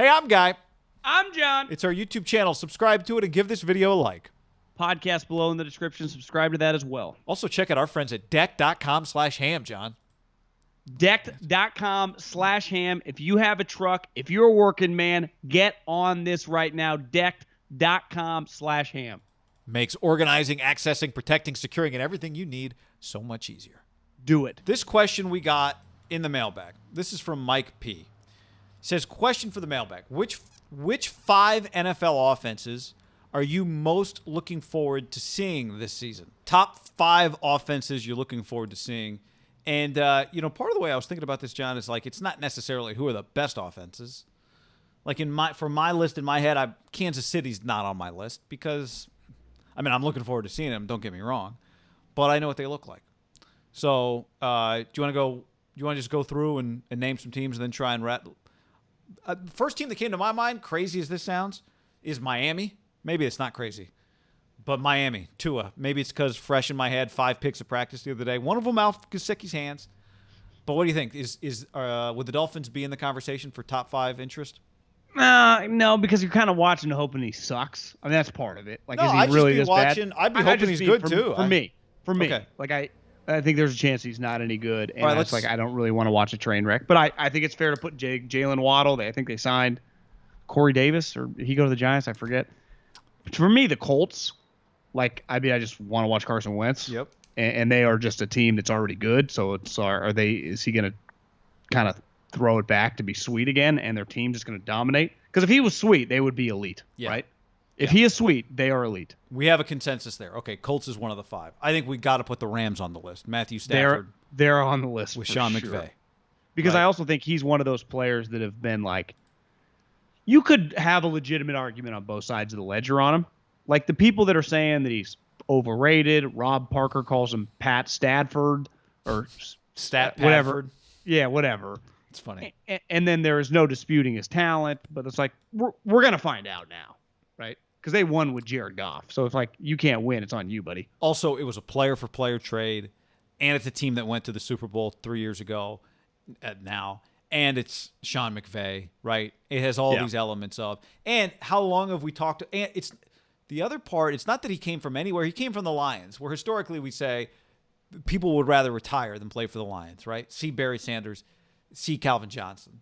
Hey, I'm Guy. I'm John. It's our YouTube channel. Subscribe to it and give this video a like. Podcast below in the description. Subscribe to that as well. Also, check out our friends at deck.com/ham, John. Decked.com/ham. If you have a truck, if you're a working man, get on this right now. Decked.com/ham. Makes organizing, accessing, protecting, securing, and everything you need so much easier. Do it. This question we got in the mailbag. This is from Mike P. It says, question for the mailbag. Which 5 NFL offenses are you most looking forward to seeing this season? Top 5 offenses you're looking forward to seeing. And, part of the way I was thinking about this, John, is like it's not necessarily who are the best offenses. Like for my list in my head, Kansas City's not on my list because, I'm looking forward to seeing them. Don't get me wrong, but I know what they look like. So, do you want to just go through and name some teams and then try and first team that came to my mind, crazy as this sounds, is Miami. Maybe it's not crazy. But Miami, Tua. Maybe it's because fresh in my head, 5 picks of practice the other day. One of them out of Gesicki's hands. But what do you think? Would the Dolphins be in the conversation for top 5 interest? No, because you're kind of watching and hoping he sucks. That's part of it. Like, no, is he I'd really just be this watching. bad? I'd be hoping he's good too. For me. Okay. Like I think there's a chance he's not any good, and right, it's like I don't really want to watch a train wreck. But I think it's fair to put Jalen Waddle. I think they signed Corey Davis, or he go to the Giants. I forget. But for me, the Colts. Like, I just want to watch Carson Wentz. Yep. And they are just a team that's already good. So is he going to kind of throw it back to be sweet again, and their team just going to dominate? Because if he was sweet, they would be elite, right? If he is sweet, they are elite. We have a consensus there. Okay, Colts is one of the 5. I think we got to put the Rams on the list. Matthew Stafford. They're on the list with for Sean sure. McVay. Because I also think he's one of those players that have been like, you could have a legitimate argument on both sides of the ledger on him. Like the people that are saying that he's overrated, Rob Parker calls him Pat Stadford or whatever. Yeah, whatever. It's funny. And then there is no disputing his talent, but it's like we're going to find out now, right? Because they won with Jared Goff. So it's like you can't win. It's on you, buddy. Also, it was a player-for-player trade, and it's a team that went to the Super Bowl 3 years ago now. And it's Sean McVay, right? It has all these elements of. And how long have we talked? And it's the other part. It's not that he came from anywhere. He came from the Lions, where historically we say people would rather retire than play for the Lions, right? See Barry Sanders, see Calvin Johnson.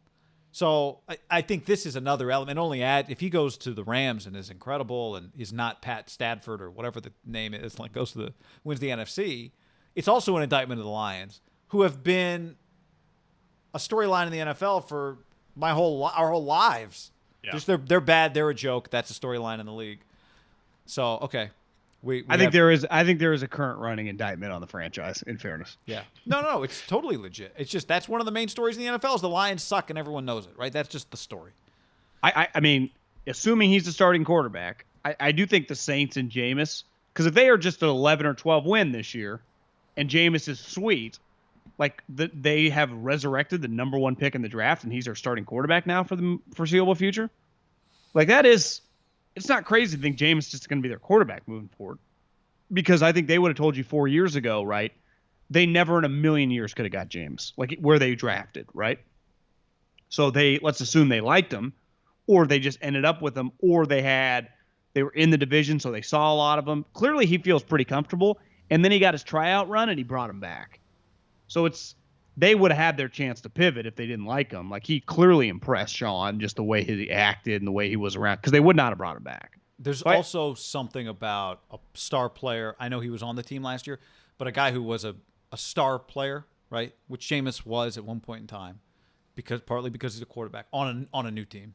So I think this is another element. Only if he goes to the Rams and is incredible and is not Pat Stadford or whatever the name is, like wins the NFC. It's also an indictment of the Lions, who have been a storyline in the NFL for our whole lives. Yeah. Just they're bad. They're a joke. That's a storyline in the league. So okay, I think there is a current running indictment on the franchise. In fairness, yeah, no, it's totally legit. It's just that's one of the main stories in the NFL is the Lions suck and everyone knows it, right? That's just the story. I mean, assuming he's the starting quarterback, I do think the Saints and Jameis, because if they are just an 11 or 12 win this year, and Jameis is sweet, like they have resurrected the number 1 pick in the draft, and he's our starting quarterback now for the foreseeable future. Like that is. It's not crazy to think Jameis is just going to be their quarterback moving forward, because I think they would have told you 4 years ago, right? They never in a million years could have got Jameis, like where they drafted, right? So let's assume they liked him, or they just ended up with him, or they were in the division, so they saw a lot of them. Clearly, he feels pretty comfortable, and then he got his tryout run, and he brought him back. So they would have had their chance to pivot if they didn't like him. Like he clearly impressed Sean, just the way he acted and the way he was around, because they would not have brought him back. There's also something about a star player. I know he was on the team last year, but a guy who was a star player, right? Which Jameis was at one point in time, partly because he's a quarterback on a new team.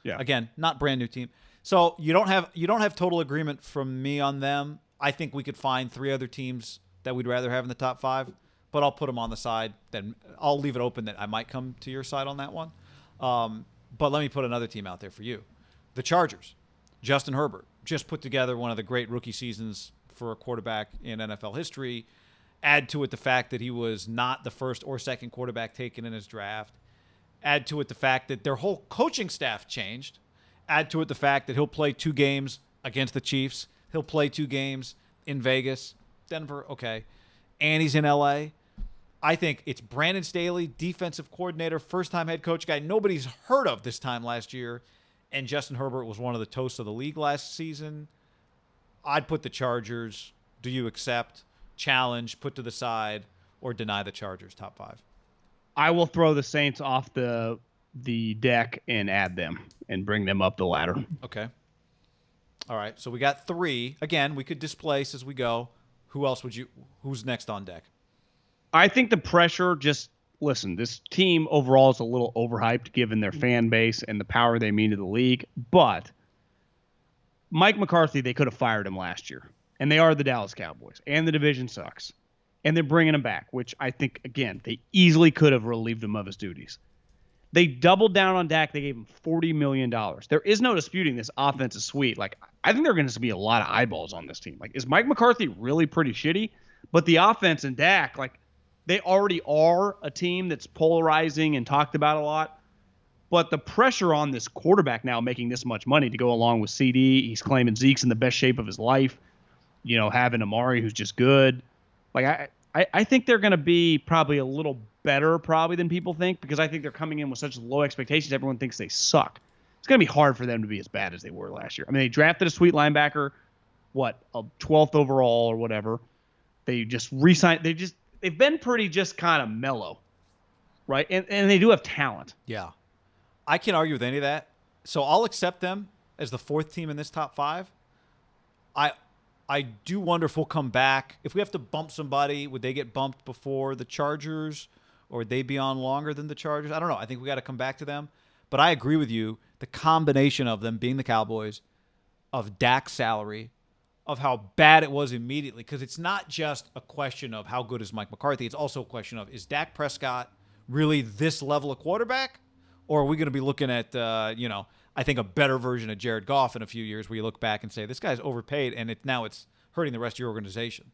Yeah. Again, not brand new team. So you don't have total agreement from me on them. I think we could find 3 other teams that we'd rather have in the top 5. But I'll put them on the side. Then I'll leave it open that I might come to your side on that one. But let me put another team out there for you. The Chargers. Justin Herbert just put together one of the great rookie seasons for a quarterback in NFL history. Add to it the fact that he was not the first or second quarterback taken in his draft. Add to it the fact that their whole coaching staff changed. Add to it the fact that he'll play 2 games against the Chiefs. He'll play 2 games in Vegas. Denver, okay. And he's in L.A. I think it's Brandon Staley, defensive coordinator, first-time head coach guy nobody's heard of this time last year, and Justin Herbert was one of the toasts of the league last season. I'd put the Chargers. Do you accept, challenge, put to the side, or deny the Chargers top 5? I will throw the Saints off the deck and add them and bring them up the ladder. Okay. All right. So we got 3. Again, we could displace as we go. Who's next on deck? I think the pressure listen, this team overall is a little overhyped given their fan base and the power they mean to the league. But Mike McCarthy, they could have fired him last year. And they are the Dallas Cowboys. And the division sucks. And they're bringing him back, which I think, again, they easily could have relieved him of his duties. They doubled down on Dak. They gave him $40 million. There is no disputing this offense is sweet. Like, I think there are going to be a lot of eyeballs on this team. Like, is Mike McCarthy really pretty shitty? But the offense and Dak, like, they already are a team that's polarizing and talked about a lot. But the pressure on this quarterback now making this much money to go along with CD, he's claiming Zeke's in the best shape of his life. You know, having Amari who's just good. Like, I think they're going to be probably a little better than people think, because I think they're coming in with such low expectations. Everyone thinks they suck. It's going to be hard for them to be as bad as they were last year. I mean, they drafted a sweet linebacker, a 12th overall or whatever. They just re-signed. They've been pretty just kind of mellow, right? And they do have talent. Yeah. I can't argue with any of that. So I'll accept them as the 4th team in this top 5. I do wonder if we'll come back. If we have to bump somebody, would they get bumped before the Chargers, or would they be on longer than the Chargers? I don't know. I think we got to come back to them. But I agree with you. The combination of them being the Cowboys, of Dak's salary, of how bad it was immediately, because it's not just a question of how good is Mike McCarthy. It's also a question of, is Dak Prescott really this level of quarterback? Or are we going to be looking at, I think a better version of Jared Goff in a few years, where you look back and say, this guy's overpaid, and now it's hurting the rest of your organization.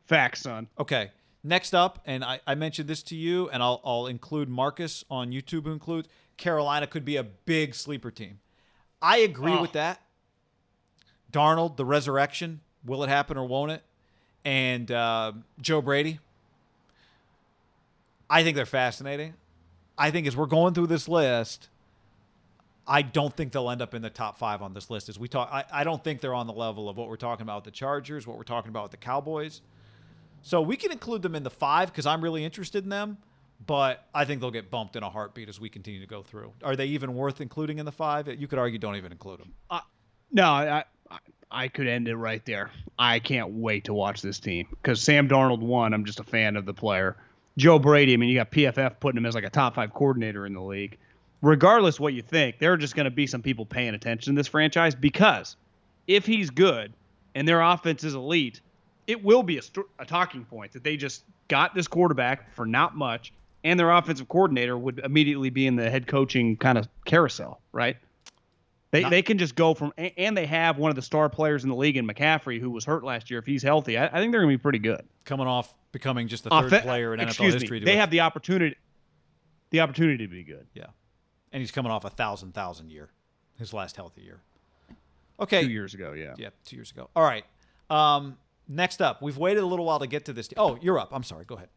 Facts, son. Okay. Next up, and I mentioned this to you, and I'll include Marcus on YouTube, who includes Carolina could be a big sleeper team. I agree with that. Darnold, the resurrection, will it happen or won't it? And Joe Brady, I think they're fascinating. I think as we're going through this list, I don't think they'll end up in the top 5 on this list. As we talk, I don't think they're on the level of what we're talking about with the Chargers, what we're talking about with the Cowboys. So we can include them in the 5 because I'm really interested in them, but I think they'll get bumped in a heartbeat as we continue to go through. Are they even worth including in the 5? You could argue don't even include them. No, I could end it right there. I can't wait to watch this team because Sam Darnold, one, I'm just a fan of the player. Joe Brady, I mean, you got PFF putting him as like a top 5 coordinator in the league. Regardless what you think, there are just going to be some people paying attention to this franchise, because if he's good and their offense is elite, it will be a talking point that they just got this quarterback for not much, and their offensive coordinator would immediately be in the head coaching kind of carousel, right? They can just go from, and they have one of the star players in the league in McCaffrey, who was hurt last year. If he's healthy, I think they're going to be pretty good. Coming off becoming just the third player in NFL history. They have the opportunity to be good. Yeah. And he's coming off a 1,000 year, his last healthy year. Okay. 2 years ago, yeah. Yeah, 2 years ago. All right. Next up, we've waited a little while to get to this. Oh, you're up. I'm sorry. Go ahead.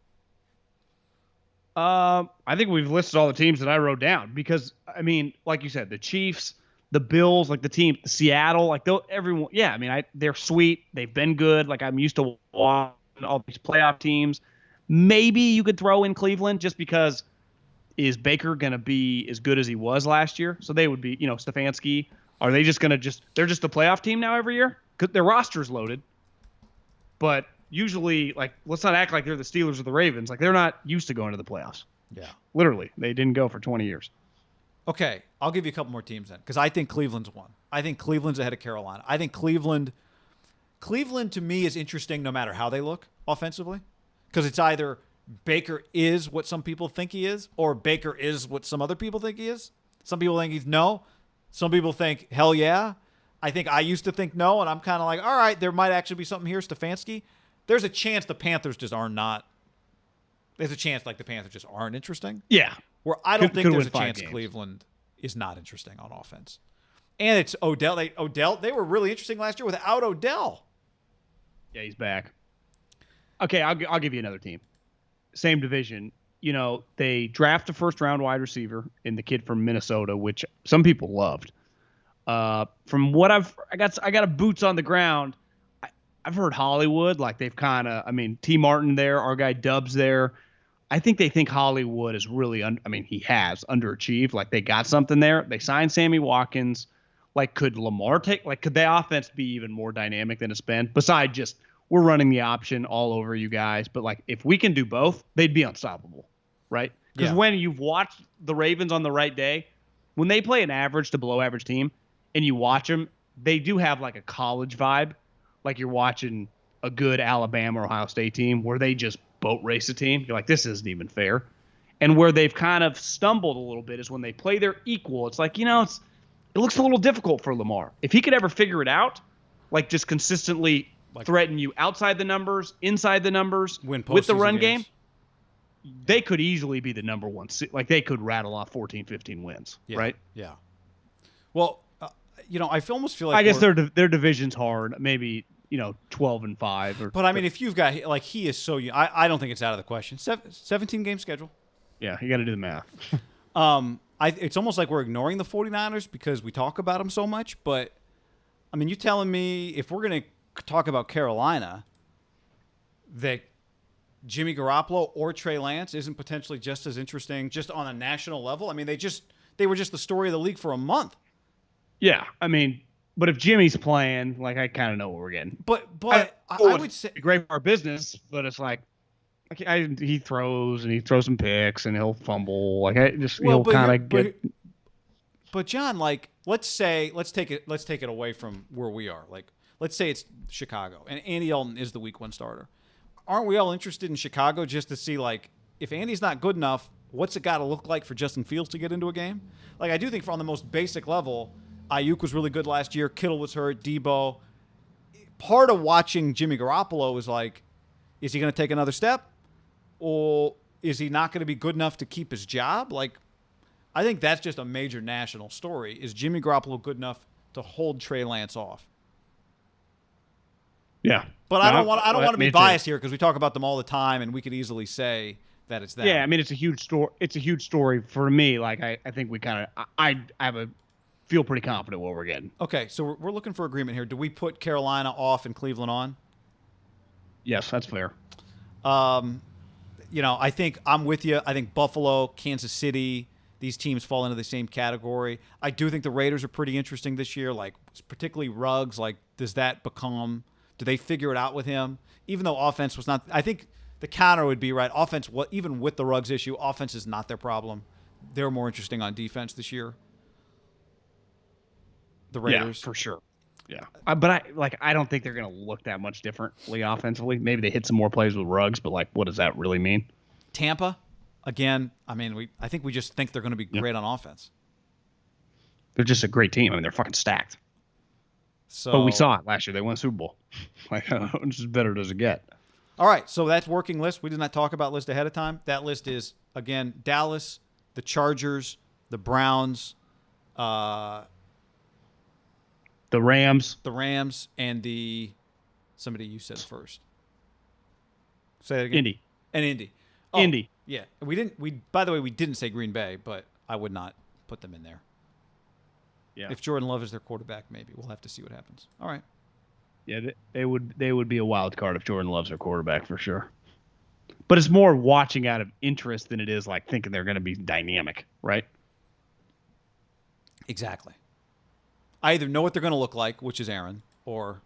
I think we've listed all the teams that I wrote down because, I mean, like you said, the Chiefs, the Bills, like the team, Seattle, like everyone. Yeah, I mean, they're sweet. They've been good. Like, I'm used to watching all these playoff teams. Maybe you could throw in Cleveland just because. Is Baker going to be as good as he was last year? So they would be, Stefanski. Are they just going to they're just a playoff team now every year? Because their roster's loaded. But usually, like, let's not act like they're the Steelers or the Ravens. Like, they're not used to going to the playoffs. Yeah. Literally. They didn't go for 20 years. Okay. I'll give you a couple more teams then, because I think Cleveland's one. I think Cleveland's ahead of Carolina. I think Cleveland to me is interesting no matter how they look offensively, because it's either Baker is what some people think he is, or Baker is what some other people think he is. Some people think he's no. Some people think, hell yeah. I think I used to think no, and I'm kind of like, all right, there might actually be something here, Stefanski. There's a chance the Panthers just are not. There's a chance like the Panthers just aren't interesting. Yeah. Where I don't think there's a chance Cleveland is not interesting on offense. And it's Odell. They were really interesting last year without Odell. Yeah, he's back. Okay, I'll give you another team. same division. They draft a first-round wide receiver in the kid from Minnesota, which some people loved. From what I got a boots on the ground. I've heard Hollywood, like they've kind of, T. Martin there, our guy Dubs there. I think they think Hollywood is really, he has underachieved. Like they got something there. They signed Sammy Watkins. Like, could Lamar could the offense be even more dynamic than it's been? Besides just, we're running the option all over you guys. But like, if we can do both, they'd be unstoppable, right? Because when you've watched the Ravens on the right day, when they play an average to below average team and you watch them, they do have like a college vibe. Like you're watching a good Alabama or Ohio State team where they just boat race a team. You're like, this isn't even fair. And where they've kind of stumbled a little bit is when they play their equal. It's like, it looks a little difficult for Lamar. If he could ever figure it out, like just consistently threaten you outside the numbers, inside the numbers, with the run game, they could easily be the number one. Like they could rattle off 14, 15 wins, right? Yeah. Well, I almost feel like I guess their division's hard. Maybe 12-5. But if you've got he is so young, I don't think it's out of the question. 17 game schedule. Yeah, you got to do the math. It's almost like we're ignoring the 49ers because we talk about them so much. But you telling me if we're going to talk about Carolina, that Jimmy Garoppolo or Trey Lance isn't potentially just as interesting just on a national level? They were just the story of the league for a month. Yeah, but if Jimmy's playing, like I kind of know what we're getting. But I would say great for our business, but it's like he throws some picks and he'll fumble. He'll kind of get. But John, let's take it away from where we are. Let's say it's Chicago and Andy Dalton is the week 1 starter. Aren't we all interested in Chicago just to see if Andy's not good enough, what's it got to look like for Justin Fields to get into a game? I do think on the most basic level, Ayuk was really good last year. Kittle was hurt. Debo. Part of watching Jimmy Garoppolo is is he going to take another step? Or is he not going to be good enough to keep his job? I think that's just a major national story. Is Jimmy Garoppolo good enough to hold Trey Lance off? Yeah. But I don't want to be biased here because we talk about them all the time and we could easily say that it's them. Yeah, it's a huge story. It's a huge story for me. I think we kind of I have a feel pretty confident what we're getting. Okay, so we're looking for agreement here. Do we put Carolina off and Cleveland on? Yes, that's fair. I think I'm with you. I think Buffalo, Kansas City, these teams fall into the same category. I do think the Raiders are pretty interesting this year, particularly Ruggs. Do they figure it out with him? Even though offense was not, I think the counter would be right. Offense, even with the Ruggs issue, offense is not their problem. They're more interesting on defense this year. The Raiders. Yeah, for sure. Yeah. But I don't think they're going to look that much differently offensively. Maybe they hit some more plays with Ruggs, but what does that really mean? Tampa, again, I think we just think they're going to be great on offense. They're just a great team. They're fucking stacked. So, but we saw it last year. They won a Super Bowl. Just better does it get? All right, so that's working list. We did not talk about list ahead of time. That list is, again, Dallas, the Chargers, the Browns, the Rams, and somebody you said first. Say that again. Indy. And Indy. Oh, Indy. Yeah. By the way, we didn't say Green Bay, but I would not put them in there. Yeah. If Jordan Love is their quarterback, maybe. We'll have to see what happens. All right. Yeah, they would be a wild card if Jordan Love's their quarterback for sure. But it's more watching out of interest than it is thinking they're going to be dynamic, right? Exactly. I either know what they're going to look like, which is Aaron, or